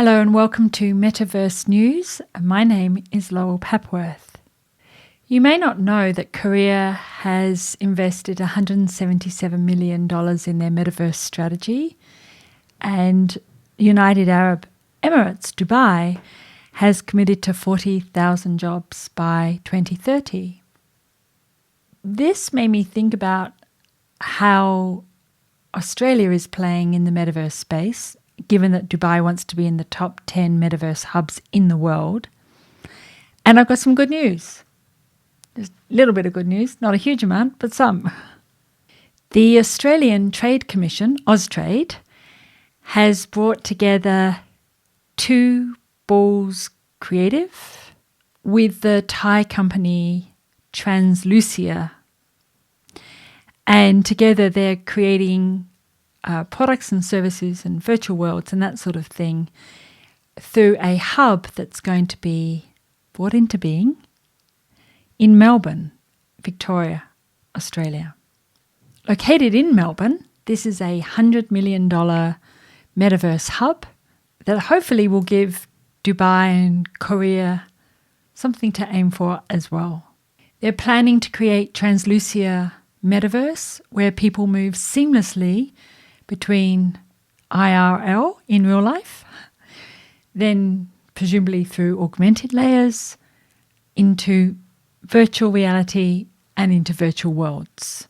Hello and welcome to Metaverse News. My name is Lowell Papworth. You may not know that Korea has invested $177 million in their Metaverse strategy, and United Arab Emirates, Dubai, has committed to 40,000 jobs by 2030. This made me think about how Australia is playing in the Metaverse space, given that Dubai wants to be in the top 10 Metaverse hubs in the world. And I've got some good news. Just a little bit of good news, not a huge amount, but some. The Australian Trade Commission, Austrade, has brought together two Balls Creative with the Thai company Translucia. And together they're creating products and services and virtual worlds and that sort of thing through a hub that's going to be brought into being in Melbourne, Victoria, Australia. Located in Melbourne, this is a $100 million metaverse hub that hopefully will give Dubai and Korea something to aim for as well. They're planning to create Translucia Metaverse, where people move seamlessly between IRL in real life, then presumably through augmented layers, into virtual reality and into virtual worlds.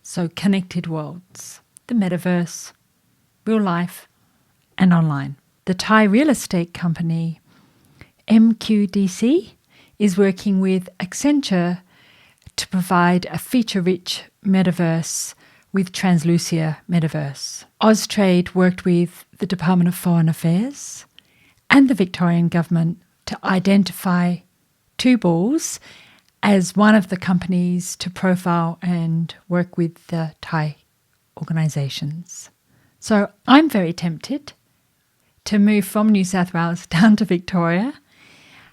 So connected worlds, the metaverse, real life and online. The Thai real estate company MQDC is working with Accenture to provide a feature-rich metaverse with Translucia Metaverse. Austrade worked with the Department of Foreign Affairs and the Victorian government to identify two Balls as one of the companies to profile and work with the Thai organisations. So I'm very tempted to move from New South Wales down to Victoria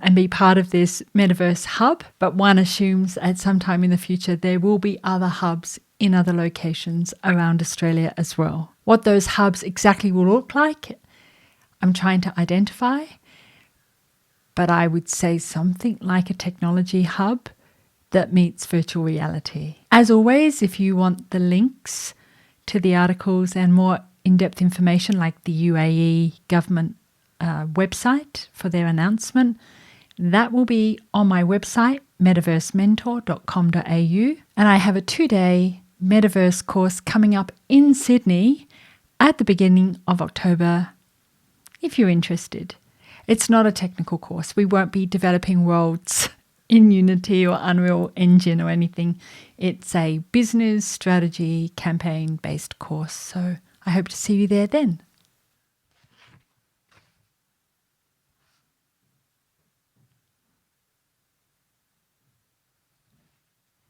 and be part of this Metaverse hub, but one assumes at some time in the future there will be other hubs in other locations around Australia as well. What those hubs exactly will look like, I'm trying to identify, but I would say something like a technology hub that meets virtual reality. As always, if you want the links to the articles and more in-depth information like the UAE government website for their announcement, that will be on my website, metaversementor.com.au. And I have a 2-day Metaverse course coming up in Sydney at the beginning of October, if you're interested. It's not a technical course. We won't be developing worlds in Unity or Unreal Engine or anything. It's a business strategy campaign-based course. So I hope to see you there then.